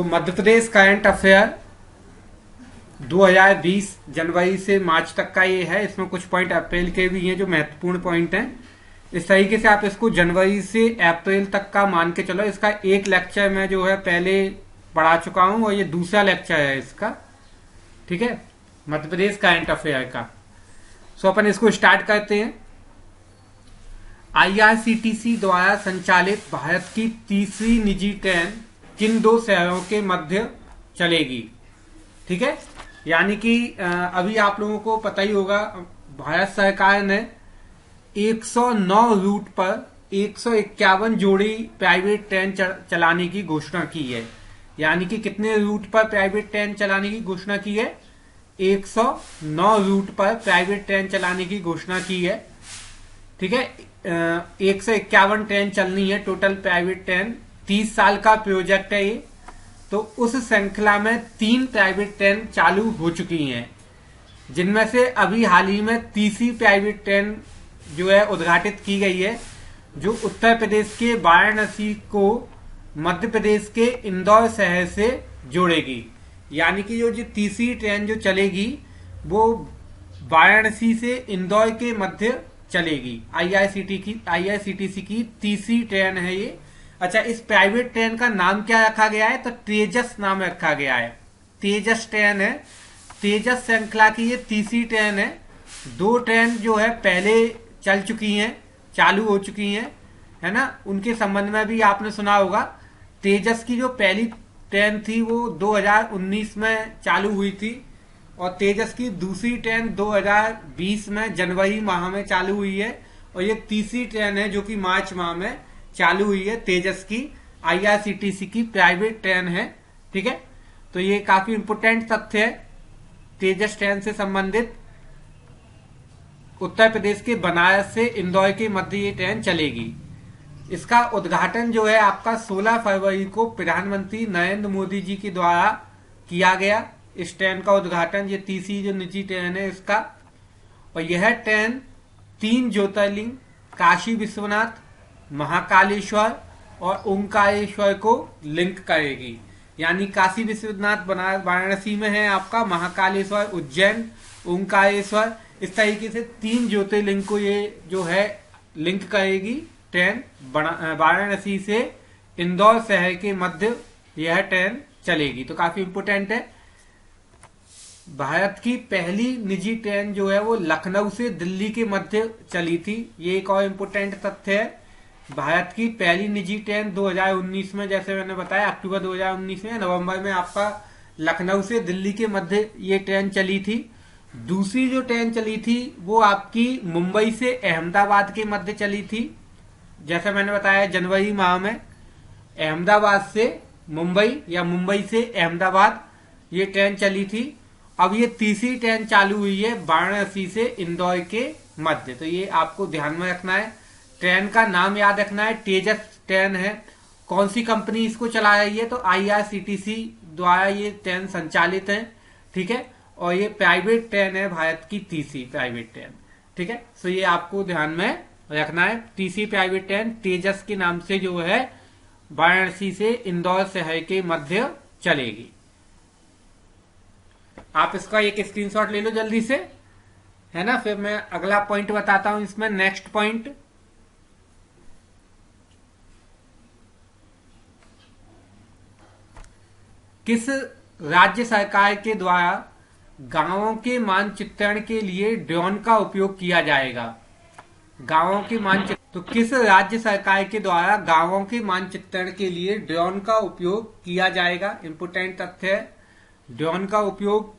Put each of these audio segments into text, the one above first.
Madhya Pradesh current affair 2020 जनवरी से मार्च तक का ये है। इसमें कुछ पॉइंट अप्रैल के भी हैं जो महत्वपूर्ण पॉइंट हैं। इस तरीके से आप इसको जनवरी से अप्रैल तक का मान के चलो। इसका एक लेक्चर मैं जो है पहले पढ़ा चुका हूं और ये दूसरा लेक्चर है इसका, ठीक है, मध्य प्रदेश करंट अफेयर का। सो अपन इसको स्टार्ट करते हैं। आईआरसीटीसी द्वारा संचालित भारत की तीसरी निजी ट्रेन किन दो शहरों के मध्य चलेगी? ठीक है, यानी कि अभी आप लोगों को पता ही होगा, भारत सरकार ने 109 रूट पर 151 जोड़ी प्राइवेट ट्रेन चलाने की घोषणा की है। यानी कि कितने रूट पर प्राइवेट ट्रेन चलाने की घोषणा की है? 109 रूट पर प्राइवेट ट्रेन चलाने की घोषणा की है। ठीक है, 151 ट्रेन चलनी है टोटल प्राइवेट ट्रेन। 30 साल का प्रोजेक्ट है ये। तो उस श्रृंखला में 3 प्राइवेट ट्रेन चालू हो चुकी हैं, जिनमें से अभी हाल ही में तीसरी प्राइवेट ट्रेन जो है उद्घाटित की गई है, जो उत्तर प्रदेश के वाराणसी को मध्य प्रदेश के इंदौर शहर से जोड़ेगी। यानी कि जो तीसरी ट्रेन जो चलेगी वो वाराणसी से इंदौर के मध्य चलेगी। आईआरसीटीसी की तीसरी ट्रेन है ये। अच्छा, इस प्राइवेट ट्रेन का नाम क्या रखा गया है? तो तेजस नाम रखा गया है। तेजस ट्रेन है। तेजस श्रृंखला की ये तीसरी ट्रेन है। 2 ट्रेन जो है पहले चल चुकी हैं, चालू हो चुकी हैं, है ना। उनके संबंध में भी आपने सुना होगा। तेजस की जो पहली ट्रेन थी वो 2019 में चालू हुई थी और तेजस की दूसरी ट्रेन 2020 में जनवरी माह में चालू हुई है और ये तीसरी ट्रेन है जो कि मार्च माह में चालू हुई है। तेजस की आईआरसीटीसी की प्राइवेट ट्रेन है। ठीक है, तो ये काफी इंपोर्टेंट तथ्य है। तेजस ट्रेन से संबंधित उत्तर प्रदेश के बनारस से इंदौर के मध्य ये ट्रेन चलेगी। इसका उद्घाटन जो है आपका 16 फरवरी को प्रधानमंत्री नरेंद्र मोदी जी के द्वारा किया गया। इस ट्रेन का उद्घाटन, ये तीसरी जो निजी ट्रेन है इसका। और यह ट्रेन 3 ज्योतिर्लिंग काशी विश्वनाथ, महाकालेश्वर और ओंकारेश्वर को लिंक करेगी। यानी काशी विश्वनाथ वाराणसी में है आपका, महाकालेश्वर उज्जैन, ओंकारेश्वर, इस तरीके से 3 ज्योतिर्लिंग को ये जो है लिंक करेगी ट्रेन। वाराणसी से इंदौर शहर के मध्य यह ट्रेन चलेगी। तो काफी इंपोर्टेंट है। भारत की पहली निजी ट्रेन जो है वो लखनऊ से दिल्ली के मध्य चली थी। ये एक और इम्पोर्टेंट तथ्य है। भारत की पहली निजी ट्रेन 2019 में, जैसे मैंने बताया, अक्टूबर 2019 में, नवंबर में आपका लखनऊ से दिल्ली के मध्य ये ट्रेन चली थी। दूसरी जो ट्रेन चली थी वो आपकी मुंबई से अहमदाबाद के मध्य चली थी। जैसे मैंने बताया, जनवरी माह में अहमदाबाद से मुंबई या मुंबई से अहमदाबाद ये ट्रेन चली थी। अब ये तीसरी ट्रेन चालू हुई है वाराणसी से इंदौर के मध्य। तो ये आपको ध्यान में रखना है। ट्रेन का नाम याद रखना है, तेजस ट्रेन है। कौन सी कंपनी इसको चला रही है? तो आईआरसीटीसी द्वारा ये ट्रेन संचालित है। ठीक है, और ये प्राइवेट ट्रेन है, भारत की तीसरी प्राइवेट ट्रेन। ठीक है, सो ये आपको ध्यान में रखना है। तीसरी प्राइवेट ट्रेन तेजस के नाम से जो है वाराणसी से इंदौर शहर के मध्य चलेगी। आप इसका एक स्क्रीनशॉट ले लो जल्दी से, है ना। फिर मैं अगला पॉइंट बताता हूं इसमें। नेक्स्ट पॉइंट, किस राज्य सरकार के द्वारा गांवों के मानचित्रण के लिए ड्रोन का उपयोग किया जाएगा? गांवों के मानचित्र, तो किस राज्य सरकार के द्वारा गांवों के मानचित्रण के लिए ड्रोन का उपयोग किया जाएगा? इंपोर्टेंट तथ्य है। ड्रोन का उपयोग,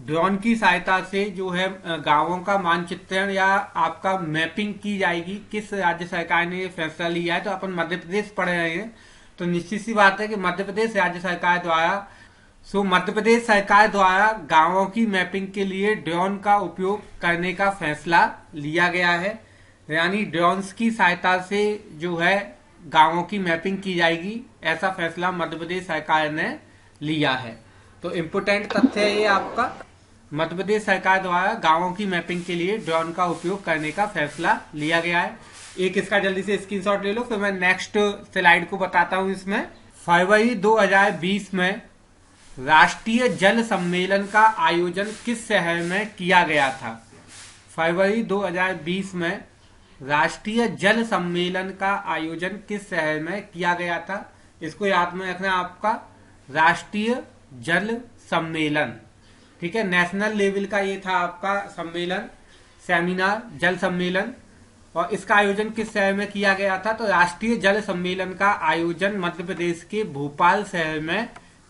ड्रोन की सहायता से जो है गांवों का मानचित्रण या आपका मैपिंग की जाएगी। किस राज्य सरकार ने ये फैसला लिया है? तो अपन मध्य प्रदेश पढ़ रहे हैं, तो निश्चित सी बात है कि मध्य प्रदेश राज्य सरकार द्वारा, मध्य प्रदेश सरकार द्वारा गांवों की मैपिंग के लिए ड्रोन का उपयोग करने का फैसला लिया गया है। यानी ड्रोन्स की सहायता से जो है गांवों की मैपिंग की जाएगी, ऐसा फैसला मध्य प्रदेश सरकार ने लिया है। तो इम्पोर्टेंट तथ्य है ये आपका। मध्य प्रदेश सरकार द्वारा गांवों की मैपिंग के लिए ड्रोन का उपयोग करने का फैसला लिया गया है। एक इसका जल्दी से स्क्रीनशॉट ले लो, फिर मैं नेक्स्ट स्लाइड को बताता हूं। इसमें फरवरी 2020 में राष्ट्रीय जल सम्मेलन का आयोजन किस शहर में किया गया था? फरवरी 2020 में राष्ट्रीय जल सम्मेलन का आयोजन किस शहर में किया गया था? इसको याद में रखना आपका, राष्ट्रीय जल सम्मेलन, ठीक है, नेशनल लेवल का ये था आपका सम्मेलन, सेमिनार, जल सम्मेलन। और इसका आयोजन किस शहर में किया गया था? तो राष्ट्रीय जल सम्मेलन का आयोजन मध्य प्रदेश के भोपाल शहर में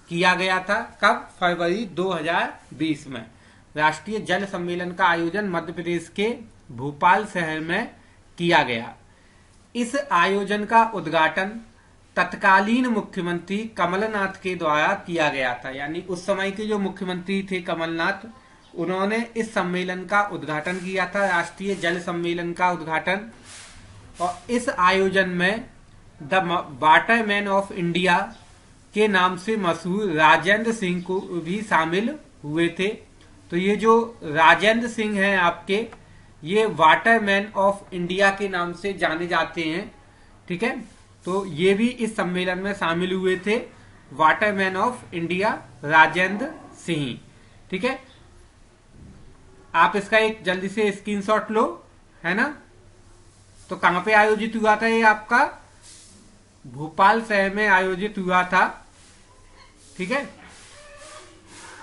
किया गया था। कब? फरवरी 2020 में राष्ट्रीय जल सम्मेलन का आयोजन मध्य प्रदेश के भोपाल शहर में किया गया। इस आयोजन का उद्घाटन तत्कालीन मुख्यमंत्री कमलनाथ के द्वारा किया गया था। यानी उस समय के जो मुख्यमंत्री थे कमलनाथ, उन्होंने इस सम्मेलन का उद्घाटन किया था, राष्ट्रीय जल सम्मेलन का उद्घाटन। और इस आयोजन में द वाटरमैन ऑफ इंडिया के नाम से मशहूर राजेंद्र सिंह को भी शामिल हुए थे। तो ये जो राजेंद्र सिंह हैं आपके, ये वाटरमैन ऑफ इंडिया के नाम से जाने जाते हैं, ठीक है। तो ये भी इस सम्मेलन में शामिल हुए थे, Waterman of India Rajendra Singh, ठीक है। आप इसका एक जल्दी से स्क्रीनशॉट लो, है ना। तो कहां पे आयोजित हुआ था ये आपका? भोपाल शहर में आयोजित हुआ था, ठीक है।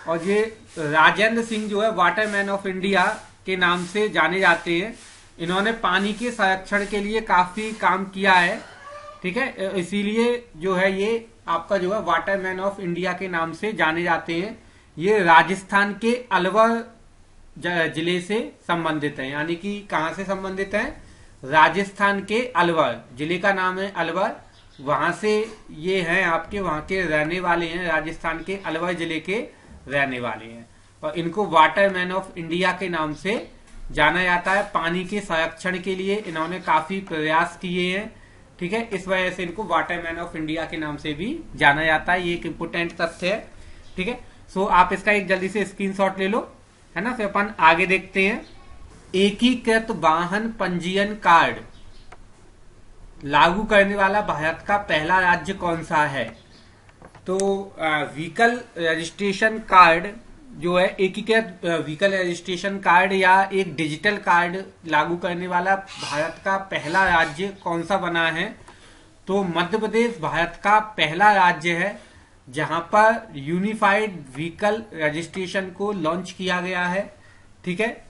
और ये राजेंद्र सिंह जो है वाटरमैन ऑफ इंडिया के नाम से जाने जाते हैं। इन्होंने पानी के संरक्षण के लिए काफी काम किया है, ठीक है। इसीलिए जो है ये आपका जो है वाटरमैन ऑफ इंडिया के नाम से जाने जाते हैं। ये राजस्थान के अलवर जिले से संबंधित है। यानी कि कहां से संबंधित है? राजस्थान के अलवर जिले का नाम है अलवर, वहां से ये हैं आपके, वहां के रहने वाले हैं, राजस्थान के अलवर जिले के रहने वाले हैं। और इनको वाटरमैन ऑफ इंडिया के नाम से जाना जाता है। पानी के संरक्षण के लिए इन्होंने काफी प्रयास किए हैं, ठीक है। इस वजह से इनको वाटरमैन ऑफ इंडिया के नाम से भी जाना जाता है। ये एक इम्पोर्टेंट तथ्य है, ठीक है। सो आप इसका एक जल्दी से स्क्रीनशॉट ले लो, है ना। फिर अपन आगे देखते हैं। एकीकृत वाहन पंजीयन कार्ड लागू करने वाला भारत का पहला राज्य कौन सा है? तो व्हीकल रजिस्ट्रेशन कार्ड जो है, एकीकृत व्हीकल रजिस्ट्रेशन कार्ड या एक डिजिटल कार्ड लागू करने वाला भारत का पहला राज्य कौन सा बना है? तो मध्य प्रदेश भारत का पहला राज्य है जहां पर यूनिफाइड व्हीकल रजिस्ट्रेशन को लॉन्च किया गया है, ठीक है।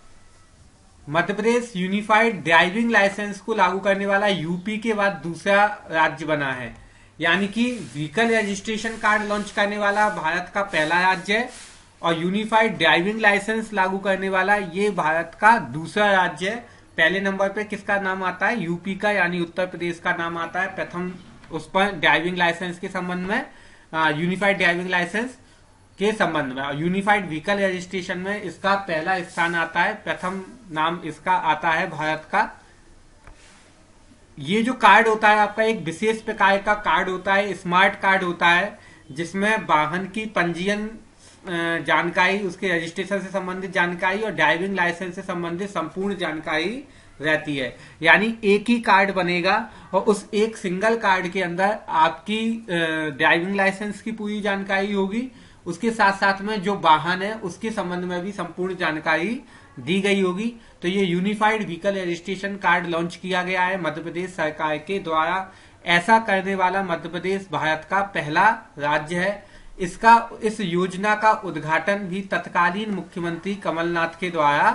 Madhya Pradesh unified driving licence को लागू करने वाला यूपी के बाद दूसरा राज्य बना है। यानी कि व्हीकल रजिस्ट्रेशन कार्ड लॉन्च करने वाला भारत का पहला राज्य है और यूनिफाइड ड्राइविंग लाइसेंस लागू करने वाला ये भारत का दूसरा राज्य है। पहले नंबर पे किसका नाम आता है? यूपी का, यानी उत्तर प्रदेश का नाम आता है प्रथम उस पर ड्राइविंग लाइसेंस के संबंध में, यूनिफाइड ड्राइविंग लाइसेंस के संबंध में। और यूनिफाइड व्हीकल रजिस्ट्रेशन में इसका पहला स्थान आता है, प्रथम नाम इसका आता है भारत का। ये जो कार्ड होता है आपका एक विशेष प्रकार का कार्ड होता है, स्मार्ट कार्ड होता है, जिसमें वाहन की पंजीयन जानकारी, उसके रजिस्ट्रेशन से संबंधित जानकारी और ड्राइविंग लाइसेंस से संबंधित संपूर्ण जानकारी रहती है। यानी एक ही कार्ड बनेगा और उस एक सिंगल कार्ड के अंदर आपकी ड्राइविंग लाइसेंस की पूरी जानकारी होगी, उसके साथ साथ में जो वाहन है उसके संबंध में भी संपूर्ण जानकारी दी गई होगी। तो ये unified vehicle registration card launch किया गया है मध्य प्रदेश सरकार के द्वारा। ऐसा करने वाला मध्य प्रदेश भारत का पहला राज्य है। इस योजना का उद्घाटन भी तत्कालीन मुख्यमंत्री कमलनाथ के द्वारा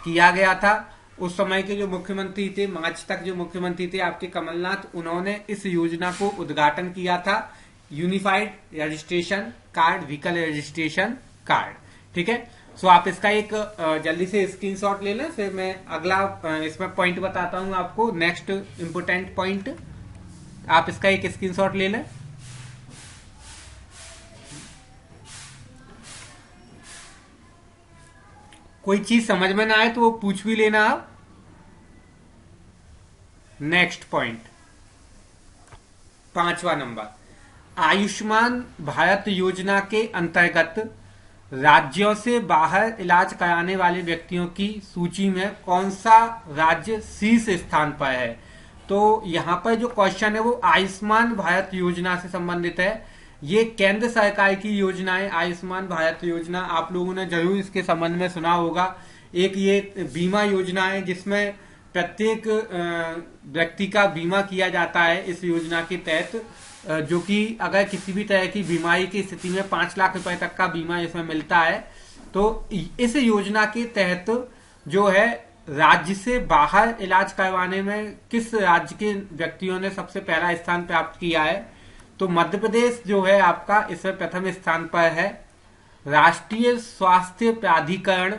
किया गया था। उस समय के जो मुख्यमंत्री थे, मार्च तक जो मुख्यमंत्री थे आपके कमलनाथ, उन्होंने इस योजना को उद्घाटन किया था, unified registration card, vehicle registration card, ठीक है। सो आप इसका एक जल्दी से स्क्रीनशॉट ले लें, फिर मैं अगला इसमें पॉइंट बताता हूं आपको, नेक्स्ट इंपोर्टेंट पॉइंट। आप इसका एक स्क्रीनशॉट ले लें। कोई चीज समझ में ना आए तो वो पूछ भी लेना आप। नेक्स्ट पॉइंट, 5वां नंबर, आयुष्मान भारत योजना के अंतर्गत राज्यों से बाहर इलाज कराने वाले व्यक्तियों की सूची में कौन सा राज्य शीर्ष स्थान पर है? तो यहां पर जो क्वेश्चन है वो आयुष्मान भारत योजना से संबंधित है। ये केंद्र सरकार की योजनाएं, आयुष्मान भारत योजना आप लोगों ने जरूर इसके संबंध में सुना होगा। एक ये बीमा योजना है जिसमें प्रत्येक व्यक्ति का बीमा किया जाता है इस योजना के तहत, जो कि अगर किसी भी तरह की बीमारी की स्थिति में 5 लाख रुपए तक का बीमा इसमें मिलता है। तो इस योजना के तहत जो है राज्य से बाहर इलाज करवाने में किस राज्य के व्यक्तियों ने सबसे पहला स्थान प्राप्त किया है, तो मध्य प्रदेश जो है आपका इसमें प्रथम स्थान पर है। राष्ट्रीय स्वास्थ्य प्राधिकरण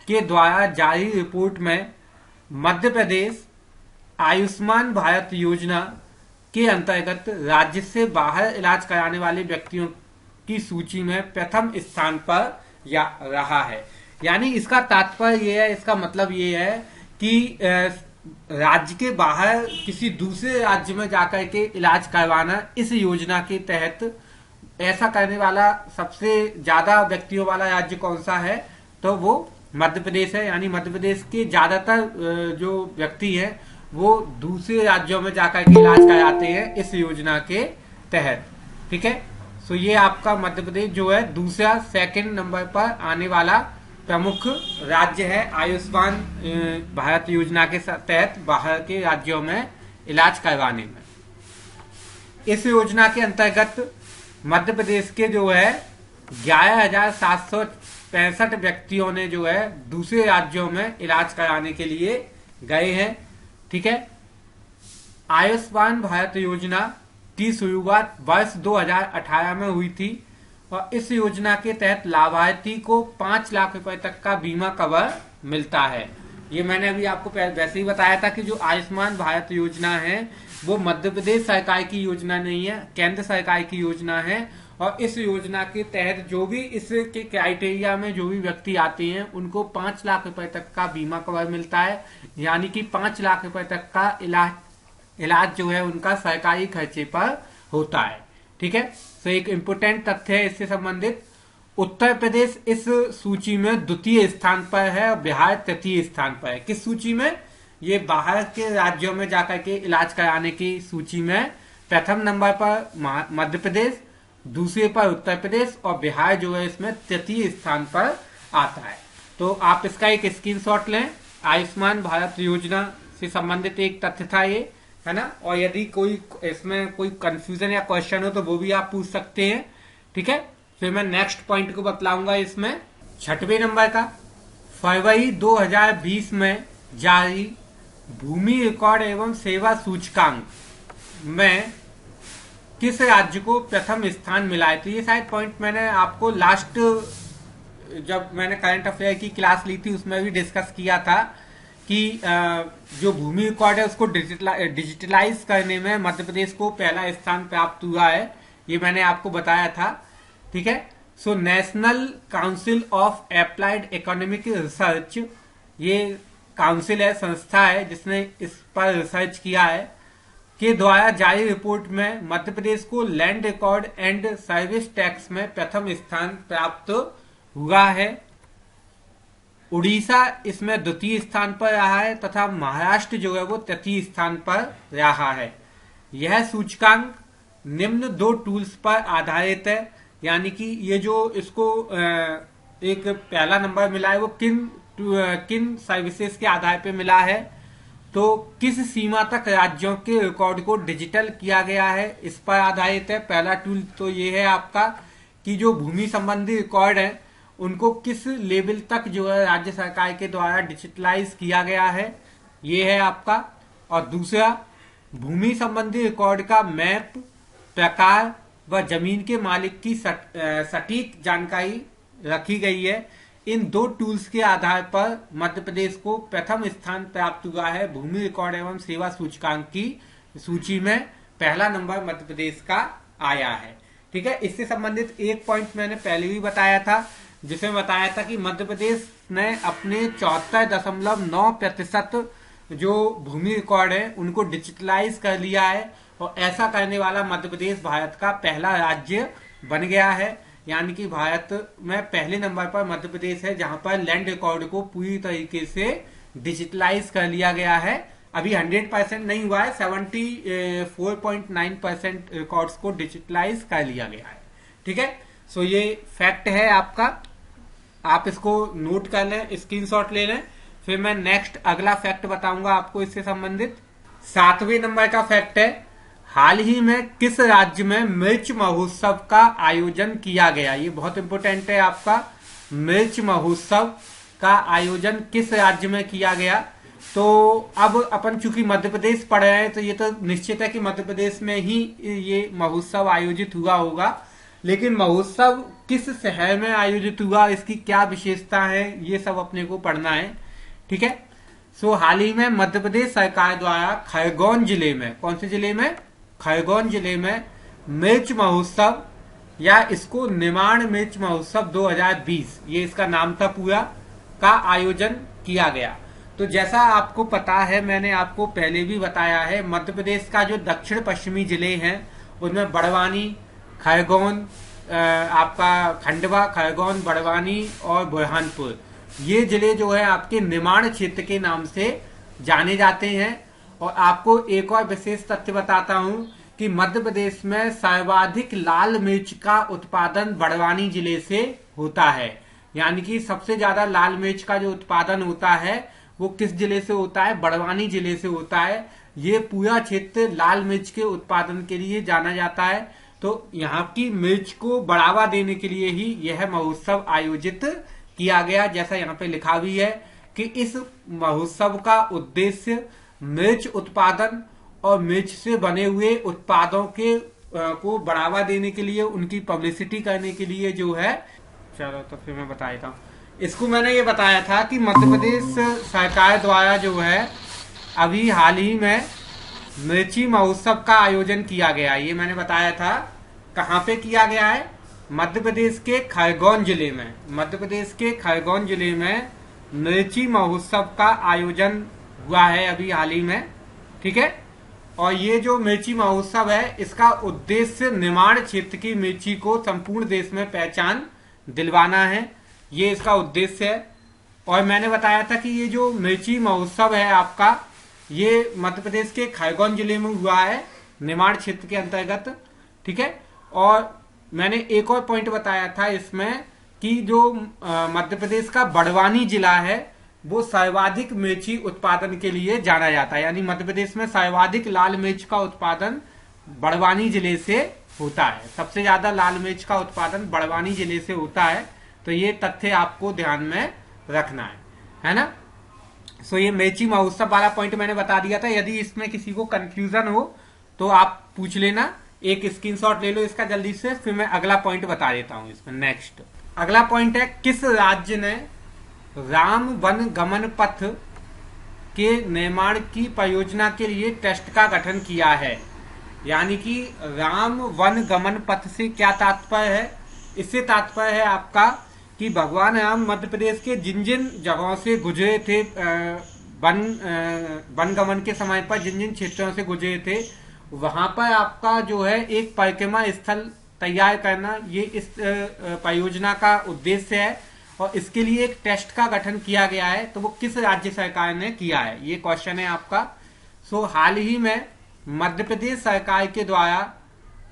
के द्वारा जारी रिपोर्ट में मध्य प्रदेश आयुष्मान भारत योजना के अंतर्गत राज्य से बाहर इलाज कराने वाले व्यक्तियों की सूची में प्रथम स्थान पर रहा है। यानी इसका तात्पर्य ये है, इसका मतलब ये है कि राज्य के बाहर किसी दूसरे राज्य में जाकर के इलाज करवाना इस योजना के तहत ऐसा करने वाला सबसे ज्यादा व्यक्तियों वाला राज्य कौन सा है, तो वो मध्य प्रदेश है। यानी मध्य प्रदेश के ज्यादातर जो व्यक्ति हैं वो दूसरे राज्यों में जाकर के इलाज कराते हैं इस योजना के तहत। ठीक है, सो ये आपका मध्य प्रदेश जो है दूसरा सेकंड नंबर पर आने वाला प्रमुख राज्य है आयुष्मान भारत योजना के तहत बाहर के राज्यों में इलाज करवाने में। इस योजना के अंतर्गत मध्य प्रदेश के जो है 11,765 व्यक्तियों ने जो है दूसरे राज्यों में इलाज कराने के लिए गए हैं। ठीक है, आयुष्मान भारत योजना की शुरुआत वर्ष 2018 में हुई थी और इस योजना के तहत लाभार्थी को 5 लाख रुपए तक का बीमा कवर मिलता है। ये मैंने अभी आपको वैसे ही बताया था कि जो आयुष्मान भारत योजना है वो मध्य प्रदेश सरकार की योजना नहीं है, केंद्र सरकार की योजना है। और इस योजना के तहत जो भी इसके क्राइटेरिया में जो भी व्यक्ति आते हैं उनको 5 लाख रुपए तक का बीमा कवर मिलता है। यानी कि 5 लाख रुपए तक का इलाज जो है उनका सरकारी खर्चे पर होता है। ठीक है, तो एक इम्पोर्टेंट तथ्य है इससे संबंधित। उत्तर प्रदेश इस सूची में द्वितीय स्थान पर है और बिहार तृतीय स्थान पर है। किस सूची में? ये बाहर के राज्यों में जाकर के इलाज कराने की सूची में प्रथम नंबर पर मध्य प्रदेश, दूसरे पर उत्तर प्रदेश और बिहार जो है इसमें तृतीय स्थान पर आता है। तो आप इसका एक स्क्रीनशॉट लें। आयुष्मान भारत योजना से संबंधित एक तथ्य था ये, है ना। और यदि कोई इसमें कोई कंफ्यूजन या क्वेश्चन हो तो वो भी आप पूछ सकते हैं। ठीक है, फिर मैं नेक्स्ट पॉइंट को बतलाऊंगा। इसमें 6वें नंबर का फरवरी 2020 में जारी भूमि रिकॉर्ड एवं सेवा सूचकांक में किस राज्य को प्रथम स्थान मिला है। तो ये शायद पॉइंट मैंने आपको लास्ट जब मैंने करंट अफेयर की क्लास ली थी उसमें भी डिस्कस किया था कि जो भूमि रिकॉर्ड है उसको डिजिटलाइज करने में मध्य प्रदेश को पहला स्थान प्राप्त हुआ है। ये मैंने आपको बताया था। ठीक है, so national council of applied economic research, ये काउंसिल है, संस्था है जिसने इस पर रिसर्च किया है, के द्वारा जारी रिपोर्ट में मध्य प्रदेश को land record and service tax में प्रथम स्थान प्राप्त हुआ है। उड़ीसा इसमें द्वितीय स्थान पर रहा है तथा महाराष्ट्र जो है वो तृतीय स्थान पर रहा है। यह सूचकांक निम्न 2 टूल्स पर आधारित है। यानी कि ये जो इसको एक पहला नंबर मिला है वो किन सर्विसेज के आधार पर मिला है, तो किस सीमा तक राज्यों के रिकॉर्ड को डिजिटल किया गया है इस पर आधारित है। पहला टूल तो ये है आपका कि जो भूमि संबंधी रिकॉर्ड है उनको किस लेवल तक जो है राज्य सरकार के द्वारा डिजिटलाइज किया गया है, ये है आपका। और दूसरा, भूमि संबंधी रिकॉर्ड का मैप, प्रकार व जमीन के मालिक की सटीक जानकारी रखी गई है। इन 2 टूल्स के आधार पर मध्य प्रदेश को प्रथम स्थान प्राप्त हुआ है भूमि रिकॉर्ड एवं सेवा सूचकांक की सूची में पहला नंबर मध्य प्रदेश का आया है। ठीक है, इससे संबंधित एक पॉइंट मैंने पहले भी बताया था, जिसमें बताया था कि मध्य प्रदेश ने अपने 74.9% जो भूमि रिकॉर्ड है उनको डिजिटलाइज कर लिया है और ऐसा करने वाला मध्य प्रदेश भारत का पहला राज्य बन गया है। यानी कि भारत में पहले नंबर पर मध्य प्रदेश है जहां पर लैंड रिकॉर्ड को पूरी तरीके से डिजिटलाइज कर लिया गया है। अभी 100% नहीं हुआ है, 74.9% रिकॉर्ड्स को डिजिटलाइज कर लिया गया है। ठीक है। सो ये फैक्ट है आपका, आप इसको नोट कर लें, स्क्रीनशॉट ले लें। फिर मैं नेक्स्ट अगला फैक्ट बताऊंगा आपको इससे संबंधित। 7वें नंबर का फैक्ट है, हाल ही में किस राज्य में मिर्च महोत्सव का आयोजन किया गया। ये बहुत इंपॉर्टेंट है आपका, मिर्च महोत्सव का आयोजन किस राज्य में किया गया। तो अब अपन चूंकि मध्य प्रदेश पढ़ रहे हैं तो ये तो निश्चित है कि मध्य प्रदेश में ही ये महोत्सव आयोजित हुआ होगा, लेकिन महोत्सव किस शहर में आयोजित हुआ, इसकी क्या विशेषता है, ये सब अपने को पढ़ना है, ठीक है। सो हाल ही में मध्य प्रदेश सरकार द्वारा खरगोन जिले में, कौन से जिले में, खरगोन जिले में मिर्च महोत्सव या इसको निमाड़ मिर्च महोत्सव 2020, ये इसका नाम था पूरा, का आयोजन किया गया। तो जैसा आपको पता है, मैंने आपको पहले भी बताया है, मध्य प्रदेश का जो दक्षिण पश्चिमी जिले हैं उनमें बड़वानी, खरगोन, आपका खंडवा, खरगोन, बड़वानी और बुरहानपुर, ये जिले जो है आपके निमाड़ क्षेत्र के नाम से जाने जाते हैं। और आपको एक और विशेष तथ्य बताता हूं कि मध्य प्रदेश में सर्वाधिक लाल मिर्च का उत्पादन बड़वानी जिले से होता है। यानी कि सबसे ज्यादा लाल मिर्च का जो उत्पादन होता है वो किस जिले से होता है, बड़वानी जिले से होता है। ये पूरा क्षेत्र लाल मिर्च के उत्पादन के लिए जाना जाता है। तो यहाँ की मिर्च को बढ़ावा देने के लिए ही यह महोत्सव आयोजित किया गया। जैसा यहाँ पे लिखा भी है कि इस महोत्सव का उद्देश्य मिर्च उत्पादन और मिर्च से बने हुए उत्पादों के को बढ़ावा देने के लिए, उनकी पब्लिसिटी करने के लिए जो है, चलो तो फिर मैं बता देता हूँ। इसको मैंने ये बताया था कि मध्य प्रदेश सरकार द्वारा जो है अभी हाल ही में मिर्ची महोत्सव का आयोजन किया गया, ये मैंने बताया था। कहाँ पे किया गया है, मध्य प्रदेश के खरगोन जिले में, मध्य प्रदेश के खरगोन जिले में मिर्ची महोत्सव का आयोजन हुआ है अभी हाल ही में, ठीक है। और ये जो मिर्ची महोत्सव है इसका उद्देश्य निमाड़ क्षेत्र की मिर्ची को संपूर्ण देश में पहचान दिलवाना है, ये इसका उद्देश्य है। और मैंने बताया था कि ये जो मिर्ची महोत्सव है आपका, ये मध्य प्रदेश के खरगोन जिले में हुआ है, निमाड़ क्षेत्र के अंतर्गत, ठीक है। और मैंने एक और पॉइंट बताया था इसमें कि जो मध्य प्रदेश का बड़वानी जिला है वो सर्वाधिक मिर्ची उत्पादन के लिए जाना जाता है। यानी मध्य प्रदेश में सर्वाधिक लाल मिर्च का उत्पादन बड़वानी जिले से होता है, सबसे ज्यादा लाल मिर्च का उत्पादन बड़वानी जिले से होता है। तो ये तथ्य आपको ध्यान में रखना है ना। सो ये मिर्ची महोत्सव वाला पॉइंट मैंने बता दिया था। यदि इसमें किसी को कंफ्यूजन हो तो आप पूछ लेना, एक स्क्रीनशॉट ले लो इसका जल्दी से, फिर मैं अगला पॉइंट बता देता हूं इसमें। नेक्स्ट अगला पॉइंट है, किस राज्य ने राम वन गमन पथ के निर्माण की परियोजना के लिए ट्रस्ट का गठन किया है। यानी कि राम वन गमन पथ से क्या तात्पर्य है, इससे तात्पर्य है आपका कि भगवान राम मध्य प्रदेश के जिन जिन जगहों से गुजरे थे, वन गमन के समय पर जिन जिन क्षेत्रों से गुजरे थे, वहां पर आपका जो है एक परिक्रमा स्थल तैयार करना, ये इस परियोजना का उद्देश्य है। और इसके लिए एक ट्रस्ट का गठन किया गया है। तो वो किस राज्य सरकार ने किया है, ये क्वेश्चन है आपका। सो हाल ही में मध्य प्रदेश सरकार के द्वारा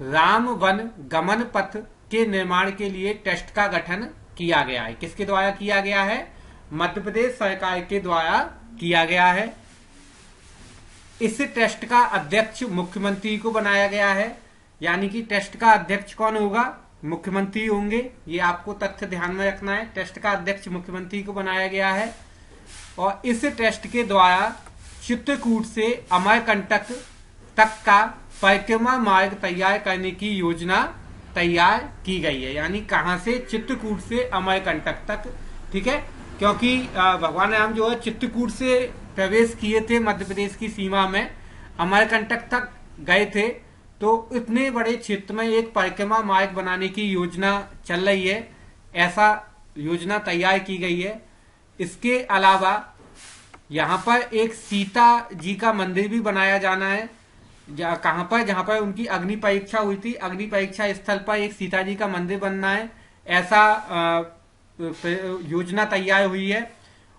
राम वन गमन पथ के निर्माण के लिए ट्रस्ट का गठन किया गया है। किसके द्वारा किया गया है, मध्य प्रदेश सरकार के द्वारा किया गया है। इस ट्रस्ट का अध्यक्ष मुख्यमंत्री को बनाया गया है। यानी कि ट्रस्ट का अध्यक्ष कौन होगा, मुख्यमंत्री होंगे, ये आपको तथ्य ध्यान में रखना है। ट्रस्ट का अध्यक्ष मुख्यमंत्री को बनाया गया है। और इस ट्रस्ट के द्वारा चित्रकूट से अमरकंटक तक का परिक्रमा मार्ग तैयार करने की योजना तैयार की गई है। यानी कहां से, चित्रकूट से अमरकंटक तक, ठीक है। क्योंकि भगवान राम जो है चित्रकूट से प्रवेश किए थे मध्य प्रदेश की सीमा में, अमरकंटक तक गए थे। तो इतने बड़े क्षेत्र में एक परिक्रमा मार्ग बनाने की योजना चल रही है, ऐसा योजना तैयार की गई है। इसके अलावा यहाँ पर एक सीता जी का मंदिर भी बनाया जाना है। कहां पर, जहां पर उनकी अग्नि परीक्षा हुई थी, अग्नि परीक्षा स्थल पर एक सीता जी का मंदिर बनना है, ऐसा योजना तैयार हुई है।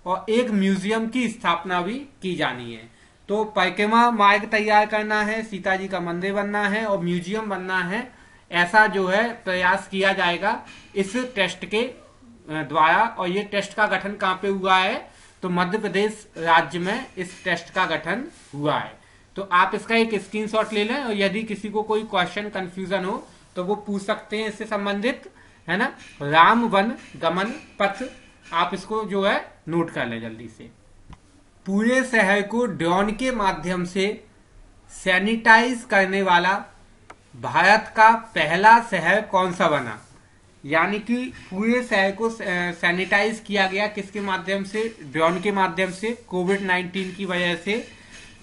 और एक म्यूजियम की स्थापना भी की जानी है। तो परिक्रमा मार्ग तैयार करना है, सीता जी का मंदिर बनना है और म्यूजियम बनना है, ऐसा जो है प्रयास किया जाएगा इस टेस्ट के द्वारा। और ये टेस्ट का गठन कहाँ पे हुआ है, तो मध्य प्रदेश राज्य में इस टेस्ट का गठन हुआ है। तो आप इसका एक स्क्रीनशॉट ले लें, और यदि किसी को कोई क्वेश्चन कंफ्यूजन हो तो वो पूछ सकते हैं इससे संबंधित, है ना। राम वन गमन पथ, आप इसको जो है नोट कर लें जल्दी से। पूरे शहर को ड्रोन के माध्यम से सैनिटाइज करने वाला भारत का पहला शहर कौन सा बना। यानी कि पूरे शहर को सैनिटाइज किया गया किसके माध्यम से, ड्रोन के माध्यम से, कोविड-19 की वजह से।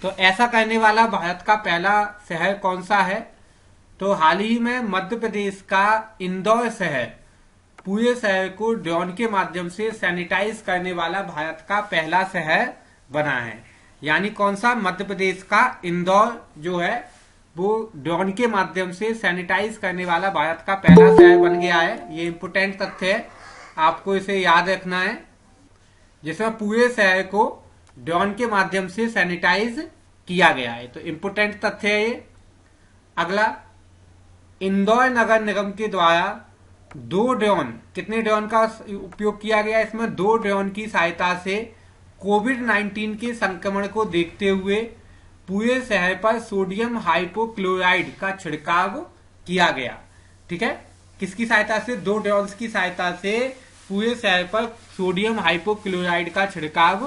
तो ऐसा करने वाला भारत का पहला शहर कौन सा है, तो हाल ही में मध्य प्रदेश का इंदौर शहर पूरे शहर को ड्रोन के माध्यम से सैनिटाइज करने वाला भारत का पहला शहर बना है। यानी कौन सा, मध्य प्रदेश का इंदौर जो है वो ड्रोन के माध्यम से सैनिटाइज करने वाला भारत का पहला शहर बन गया है। ये इंपोर्टेंट तथ्य है, आपको इसे याद रखना है, जिसमें पूरे शहर को ड्रोन के माध्यम से सैनिटाइज किया गया है। तो इंपोर्टेंट तथ्य है ये। अगला, इंदौर नगर निगम के द्वारा 2 ड्रोन, कितने ड्रोन का उपयोग किया गया, इसमें 2 ड्रोन की सहायता से कोविड-19 के संक्रमण को देखते हुए पूरे शहर पर सोडियम हाइपोक्लोराइड का छिड़काव किया गया। ठीक है, किसकी सहायता से, 2 ड्रोन की सहायता से पूरे शहर पर सोडियम हाइपोक्लोराइड का छिड़काव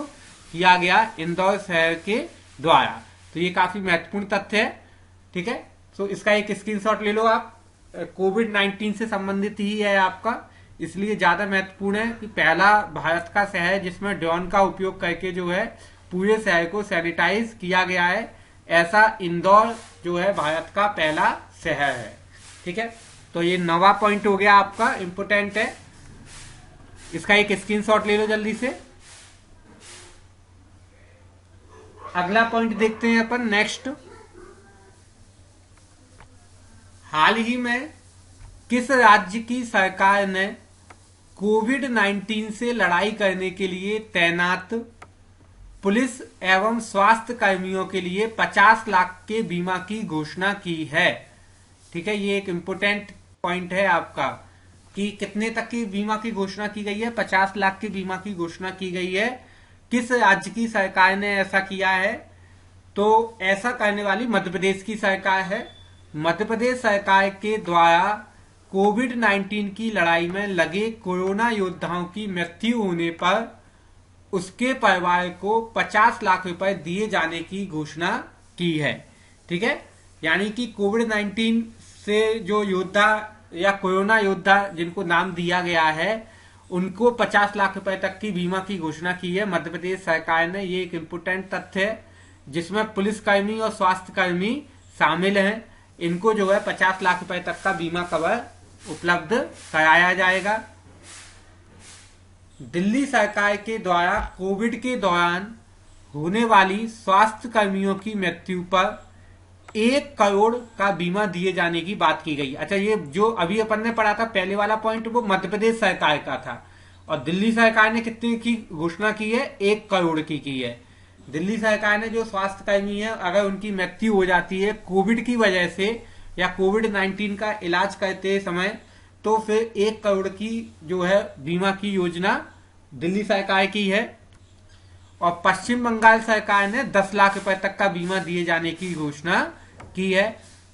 किया गया इंदौर शहर के द्वारा। तो ये काफी महत्वपूर्ण तथ्य है। ठीक है, तो इसका एक स्क्रीनशॉट ले लो आप, कोविड-19 से संबंधित ही है आपका, इसलिए ज्यादा महत्वपूर्ण है कि पहला भारत का शहर जिसमें ड्रोन का उपयोग करके जो है पूरे शहर को सैनिटाइज किया गया है, ऐसा इंदौर जो है भारत का पहला शहर है। ठीक है, तो ये 9वां पॉइंट हो गया आपका, इंपोर्टेंट है, इसका एक स्क्रीनशॉट ले लो जल्दी से। अगला पॉइंट देखते हैं अपन नेक्स्ट। हाल ही में किस राज्य की सरकार ने कोविड-19 से लड़ाई करने के लिए तैनात पुलिस एवं स्वास्थ्य कर्मियों के लिए 50 लाख के बीमा की घोषणा की है। ठीक है, ये एक इंपोर्टेंट पॉइंट है आपका कि कितने तक की बीमा की घोषणा की गई है, 50 लाख की बीमा की घोषणा की गई है। किस राज्य की सरकार ने ऐसा किया है, तो ऐसा करने वाली मध्य प्रदेश की सरकार है। मध्य प्रदेश सरकार के द्वारा कोविड-19 की लड़ाई में लगे कोरोना योद्धाओं की मृत्यु होने पर उसके परिवार को 50 लाख रुपए दिए जाने की घोषणा की है। ठीक है, यानी कि कोविड-19 से जो योद्धा या कोरोना योद्धा जिनको नाम दिया गया है उनको 50 लाख रुपए तक की बीमा की घोषणा की है मध्य प्रदेश सरकार ने। ये एक इम्पोर्टेंट तथ्य है, जिसमें पुलिसकर्मी और स्वास्थ्य कर्मी शामिल हैं। इनको जो है 50 लाख रुपए तक का बीमा कवर उपलब्ध कराया जाएगा। दिल्ली सरकार के द्वारा कोविड के दौरान होने वाली स्वास्थ्य कर्मियों की मृत्यु पर 1 करोड़ का बीमा दिए जाने की बात की गई। अच्छा, ये जो अभी अपन ने पढ़ा था पहले वाला पॉइंट, वो मध्य प्रदेश सरकार का था, और दिल्ली सरकार ने कितने की घोषणा की है, 1 करोड़ की है। दिल्ली सरकार ने जो स्वास्थ्य कर्मी है अगर उनकी मृत्यु हो जाती है कोविड की वजह से या कोविड-19 का इलाज करते समय, तो फिर 1 करोड़ की जो है बीमा की योजना दिल्ली सरकार की है। और पश्चिम बंगाल सरकार ने 10 लाख रुपए तक का बीमा दिए जाने की घोषणा की है।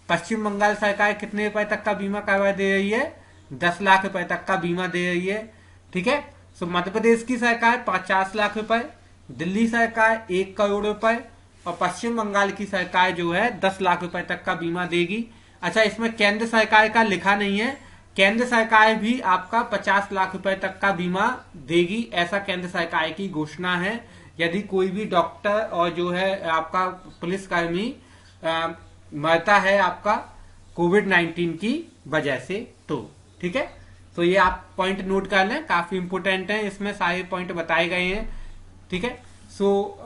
पश्चिम बंगाल सरकार कितने रुपए तक का बीमा करवा दे रही है, 10 लाख रुपए तक का बीमा दे रही है। ठीक है, तो मध्य प्रदेश की सरकार 50 लाख रुपए, दिल्ली सरकार 1 करोड़ रुपए और पश्चिम बंगाल की सरकार जो है 10 लाख रुपए तक का बीमा देगी। अच्छा, इसमें केंद्र सरकार का लिखा नहीं है, केंद्र सरकार भी आपका 50 लाख रुपए तक का बीमा देगी, ऐसा केंद्र सरकार की घोषणा है। यदि कोई भी डॉक्टर और जो है आपका पुलिसकर्मी मरता है आपका कोविड-19 की वजह से, तो ठीक है, तो ये आप पॉइंट नोट कर लें, काफी इंपोर्टेंट है, इसमें सारे पॉइंट बताए गए हैं। ठीक है, सो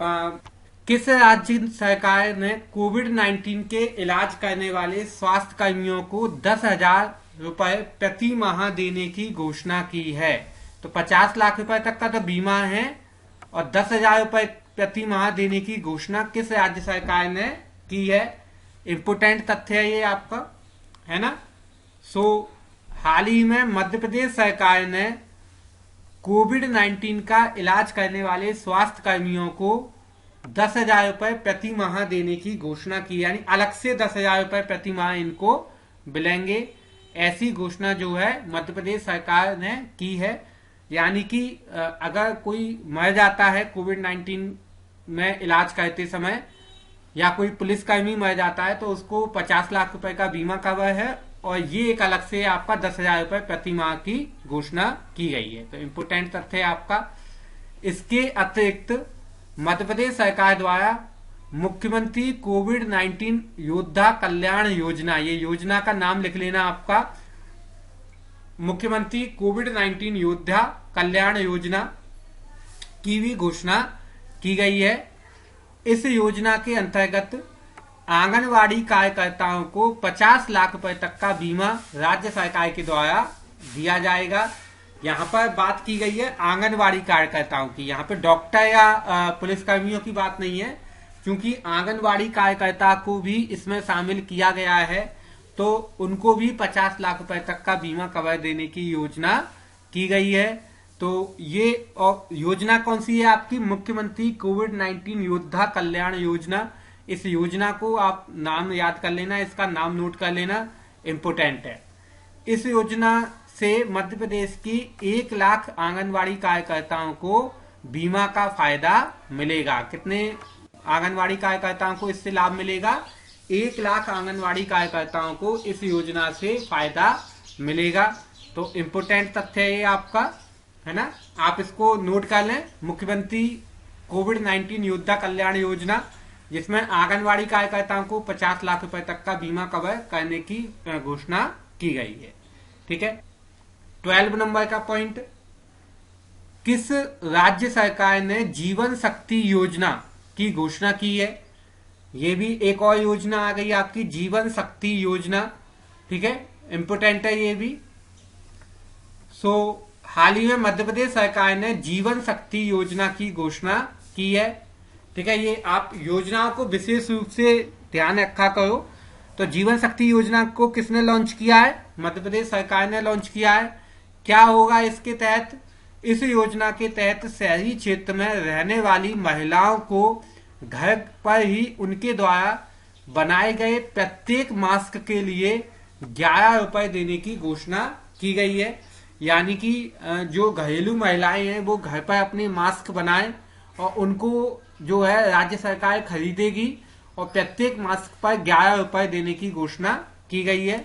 किस राज्य सरकार ने कोविड-19 के इलाज करने वाले स्वास्थ्य कर्मियों को 10,000 रुपए प्रति माह देने की घोषणा की है। तो 50 लाख रुपए तक का तो बीमा है और 10,000 रुपए प्रति माह देने की घोषणा किस राज्य सरकार ने की है। इंपोर्टेंट तथ्य है ये आपका, है ना। सो हाल ही में मध्य प्रदेश सरकार ने कोविड-19 का इलाज करने वाले स्वास्थ्य कर्मियों को 10,000 रुपए प्रति माह देने की घोषणा की, यानी अलग से 10,000 रुपए प्रति माह इनको मिलेंगे। ऐसी घोषणा जो है मध्य प्रदेश सरकार ने की है। यानी कि अगर कोई मर जाता है कोविड-19 में इलाज करते समय, या कोई पुलिसकर्मी मर जाता है, तो उसको 50 लाख रुपए का बीमा कवर है, और ये एक अलग से आपका 10,000 रुपए प्रति माह की घोषणा की गई है। तो इम्पोर्टेंट तथ्य है आपका। इसके अतिरिक्त मध्य प्रदेश सरकार द्वारा मुख्यमंत्री कोविड-19 योद्धा कल्याण योजना, ये योजना का नाम लिख लेना आपका, मुख्यमंत्री कोविड-19 योद्धा कल्याण योजना की भी घोषणा की गई है। इस योजना के अंतर्गत आंगनवाड़ी कार्यकर्ताओं को 50 लाख रुपए तक का बीमा राज्य सरकार के द्वारा दिया जाएगा। यहाँ पर बात की गई है आंगनवाड़ी कार्यकर्ताओं की, यहाँ पे डॉक्टर या पुलिसकर्मियों की बात नहीं है, क्योंकि आंगनवाड़ी कार्यकर्ता को भी इसमें शामिल किया गया है। तो उनको भी 50 लाख रुपए तक का बीमा कवर देने की योजना की गई है। तो ये और योजना कौन सी है आपकी? मुख्यमंत्री कोविड-19 योद्धा कल्याण योजना। इस योजना को आप नाम याद कर लेना, इसका नाम नोट कर लेना, इम्पोर्टेंट है। इस योजना से मध्य प्रदेश की 1 लाख आंगनवाड़ी कार्यकर्ताओं को बीमा का फायदा मिलेगा। कितने आंगनवाड़ी कार्यकर्ताओं को इससे लाभ मिलेगा? 1 लाख आंगनवाड़ी कार्यकर्ताओं को इस योजना से फायदा मिलेगा। तो इम्पोर्टेंट तथ्य है ये आपका, है ना, आप इसको नोट कर लें। मुख्यमंत्री कोविड-19 योद्धा कल्याण योजना, जिसमें आंगनवाड़ी कार्यकर्ताओं को 50 लाख रुपए तक का बीमा कवर करने की घोषणा की गई है। ठीक है। 12 नंबर का पॉइंट, किस राज्य सरकार ने जीवन शक्ति योजना की घोषणा की है? ये भी एक और योजना आ गई आपकी, जीवन शक्ति योजना। ठीक है, इंपोर्टेंट है ये भी। हाल ही में मध्य प्रदेश सरकार ने जीवन शक्ति योजना की घोषणा की है। ठीक है, ये आप योजनाओं को विशेष रूप से ध्यान रखा करो। तो जीवन शक्ति योजना को किसने लॉन्च किया है? मध्य प्रदेश सरकार ने लॉन्च किया है। क्या होगा इसके तहत? इस योजना के तहत शहरी क्षेत्र में रहने वाली महिलाओं को घर पर ही उनके द्वारा बनाए गए प्रत्येक मास्क के लिए 11 रुपए देने की घोषणा की गई है। यानी कि जो घरेलू महिलाएं हैं वो घर पर अपने मास्क बनाएं और उनको जो है राज्य सरकार खरीदेगी, और प्रत्येक मास्क पर 11 रुपए देने की घोषणा की गई है।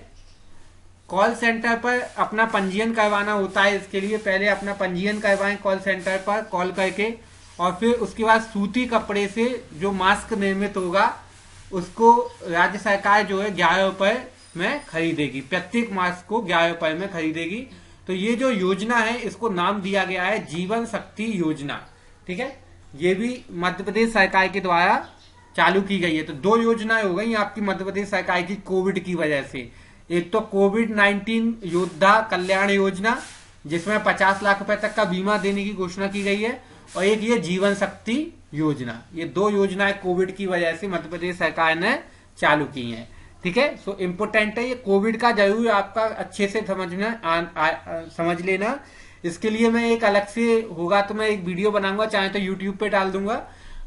कॉल सेंटर पर अपना पंजीयन करवाना होता है। इसके लिए पहले अपना पंजीयन करवाएं कॉल सेंटर पर कॉल करके, और फिर उसके बाद सूती कपड़े से जो मास्क निर्मित होगा उसको राज्य सरकार जो है 11 रुपए में खरीदेगी, प्रत्येक मास्क को 11 रुपए में खरीदेगी। तो ये जो योजना है इसको नाम दिया गया है जीवन शक्ति योजना। ठीक है, ये भी मध्य प्रदेश सरकार के द्वारा चालू की गई है। तो 2 योजनाएं हो गई आपकी मध्य प्रदेश सरकार की कोविड की वजह से। एक तो कोविड-19 योद्धा कल्याण योजना, जिसमें 50 लाख रुपए तक का बीमा देने की घोषणा की गई है, और एक ये जीवन शक्ति योजना। ये 2 योजनाएं कोविड की वजह से मध्य प्रदेश सरकार ने चालू की हैं। ठीक है, सो इम्पोर्टेंट है ये कोविड का, जरूर आपका अच्छे से समझ लेना। इसके लिए मैं एक अलग से होगा तो मैं एक वीडियो बनाऊंगा, चाहे तो यूट्यूब पे डाल दूंगा,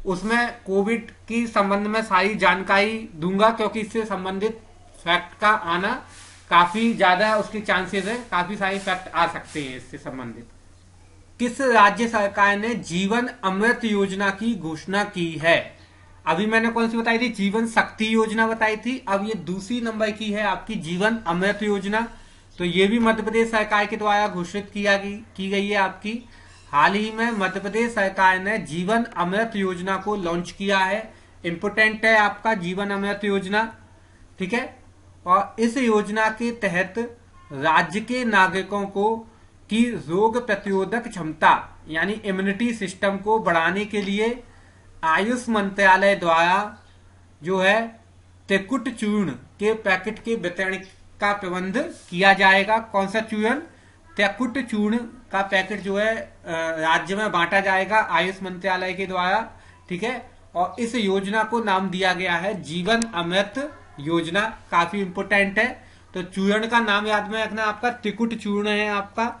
उसमें कोविड की संबंध में सारी जानकारी दूंगा, क्योंकि इससे संबंधित फैक्ट का आना काफी ज्यादा उसके चांसेस है, काफी सारे फैक्ट आ सकते हैं इससे संबंधित। किस राज्य सरकार ने जीवन अमृत योजना की घोषणा की है? अभी मैंने कौन सी बताई थी? जीवन शक्ति योजना बताई थी। अब ये दूसरी नंबर की है आपकी जीवन अमृत योजना। तो ये भी मध्य प्रदेश सरकार के द्वारा घोषित की गई है आपकी। हाल ही में मध्य प्रदेश सरकार ने जीवन अमृत योजना को लॉन्च किया है। इंपोर्टेंट है आपका जीवन अमृत योजना। ठीक है, और इस योजना के तहत राज्य के नागरिकों को की रोग प्रतिरोधक क्षमता यानी इम्यूनिटी सिस्टम को बढ़ाने के लिए आयुष मंत्रालय द्वारा जो है त्रिकुट चूर्ण के पैकेट के वितरण का प्रबंध किया जाएगा। कौन सा चूर्ण? त्रिकुट चूर्ण का पैकेट जो है राज्य में बांटा जाएगा आयुष मंत्रालय के द्वारा। ठीक है, और इस योजना को नाम दिया गया है जीवन अमृत योजना। काफी इंपोर्टेंट है। तो चूर्ण का नाम याद में रखना आपका त्रिकुट चूर्ण है आपका।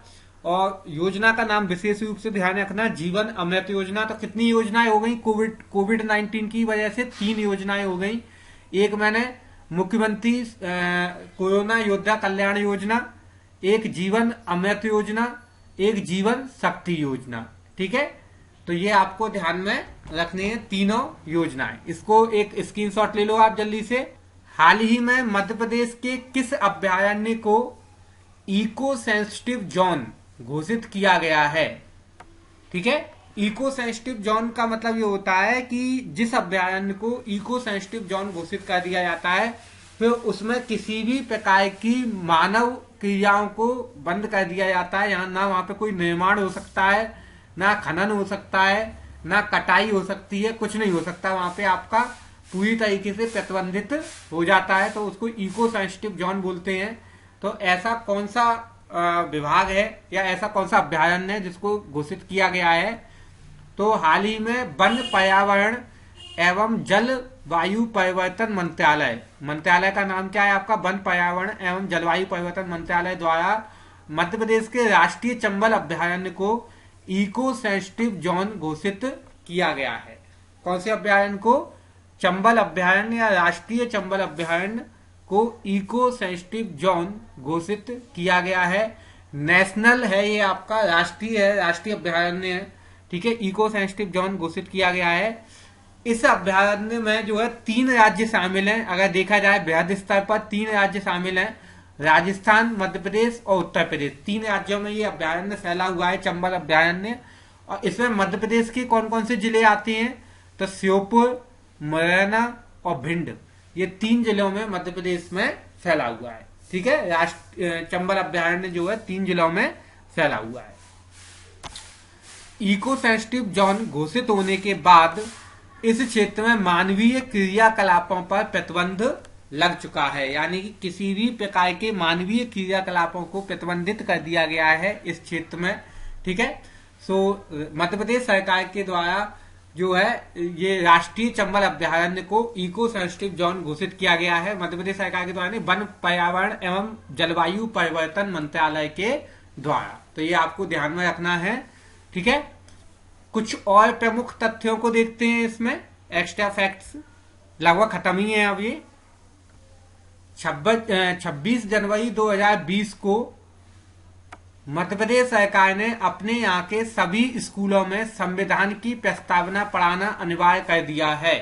और योजना का नाम विशेष रूप से ध्यान रखना जीवन अमृत योजना। तो कितनी योजनाएं हो गई कोविड 19 की वजह से? 3 योजनाएं हो गई। एक मैंने मुख्यमंत्री कोरोना योद्धा कल्याण योजना, एक जीवन अमृत योजना, एक जीवन शक्ति योजना। ठीक है, तो ये आपको ध्यान में रखनी है तीनों योजनाएं। इसको एक स्क्रीनशॉट ले लो आप जल्दी से। हाल ही में मध्य प्रदेश के किस अभयारण्य को इको सेंसिटिव जोन घोषित किया गया है? ठीक है, इको सेंसिटिव जोन का मतलब ये होता है कि जिस अभयारण्य को इको सेंसिटिव जोन घोषित कर दिया जाता है फिर उसमें किसी भी प्रकार की मानव क्रियाओं को बंद कर दिया जाता है। यहाँ ना वहां पे कोई निर्माण हो सकता है, ना खनन हो सकता है, ना कटाई हो सकती है, कुछ नहीं हो सकता वहां पे। आपका पूरी तरीके से प्रतिबंधित हो जाता है, तो उसको इको सेंसिटिव जोन बोलते हैं। तो ऐसा कौन सा विभाग है या ऐसा कौन सा अभयारण्य है जिसको घोषित किया गया है? तो हाल ही में वन पर्यावरण एवं जलवायु परिवर्तन मंत्रालय का नाम क्या है आपका? वन पर्यावरण एवं जलवायु परिवर्तन मंत्रालय द्वारा मध्य प्रदेश के राष्ट्रीय चंबल अभयारण्य को इको सेंसिटिव जोन घोषित किया गया है। कौन से अभयारण्य को? चंबल अभयारण्य या राष्ट्रीय चंबल अभयारण्य को इको सेंसिटिव जोन घोषित किया गया है। नेशनल है ये आपका, राष्ट्रीय है, राष्ट्रीय अभयारण्य है। ठीक है, इको सेंसिटिव जोन घोषित किया गया है। इस अभयारण्य में जो है 3 राज्य शामिल हैं। अगर देखा जाए बृहद स्तर पर 3 राज्य शामिल हैं, राजस्थान, मध्य प्रदेश और उत्तर प्रदेश। 3 राज्यों में ये अभयारण्य फैला हुआ है, चंबल अभयारण्य। और इसमें मध्य प्रदेश के कौन कौन से जिले आते हैं? तो श्योपुर, मुरैना और भिंड, ये 3 जिलों में मध्य प्रदेश में फैला हुआ है। ठीक है, चंबल अभयारण्य जो है 3 जिलों में फैला हुआ है। इको सेंसिटिव जोन घोषित होने के बाद इस क्षेत्र में मानवीय क्रियाकलापों पर प्रतिबंध लग चुका है, यानी कि किसी भी प्रकार के मानवीय क्रियाकलापों को प्रतिबंधित कर दिया गया है इस क्षेत्र में। ठीक है, सो मध्य प्रदेश सरकार के द्वारा जो है ये राष्ट्रीय चंबल अभयारण्य को इको सेंसिटिव जोन घोषित किया गया है मध्य प्रदेश सरकार के द्वारा, वन पर्यावरण एवं जलवायु परिवर्तन मंत्रालय के द्वारा। तो ये आपको ध्यान में रखना है। ठीक है, कुछ और प्रमुख तथ्यों को देखते हैं इसमें। एक्स्ट्रा फैक्ट्स लगभग खत्म ही है अब ये। 26 जनवरी 2020 को मध्य प्रदेश सरकार ने अपने यहाँ के सभी स्कूलों में संविधान की प्रस्तावना पढ़ाना अनिवार्य कर दिया है।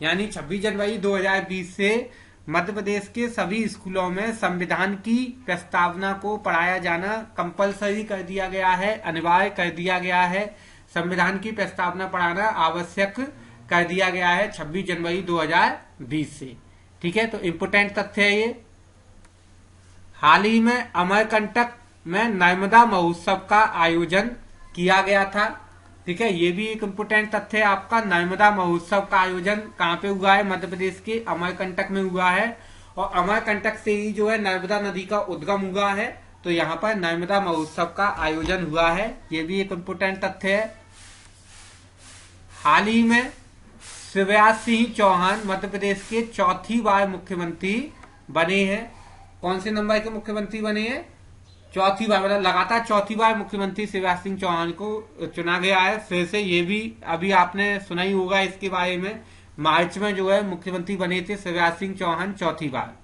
यानी 26 जनवरी 2020 से मध्य प्रदेश के सभी स्कूलों में संविधान की प्रस्तावना को पढ़ाया जाना कंपलसरी कर दिया गया है, अनिवार्य कर दिया गया है। संविधान की प्रस्तावना पढ़ाना आवश्यक कर दिया गया है 26 जनवरी 2020 से। ठीक है, तो इंपोर्टेंट तथ्य है ये। हाल ही में अमरकंटक में नर्मदा महोत्सव का आयोजन किया गया था। ठीक है, ये भी एक इंपोर्टेंट तथ्य है आपका। नर्मदा महोत्सव का आयोजन कहाँ पे हुआ है? मध्य प्रदेश के अमरकंटक में हुआ है। और अमरकंटक से ही जो है नर्मदा नदी का उद्गम हुआ है, तो यहाँ पर नर्मदा महोत्सव का आयोजन हुआ है। ये भी एक इंपोर्टेंट तथ्य है। हाल ही में शिवराज सिंह चौहान मध्य प्रदेश के 4थी बार मुख्यमंत्री बने हैं। कौन से नंबर के मुख्यमंत्री बने हैं? 4थी बार, मतलब लगातार 4थी बार मुख्यमंत्री शिवराज सिंह चौहान को चुना गया है फिर से। ये भी अभी आपने सुना ही होगा इसके बारे में। मार्च में जो है मुख्यमंत्री बने थे शिवराज सिंह चौहान 4थी बार।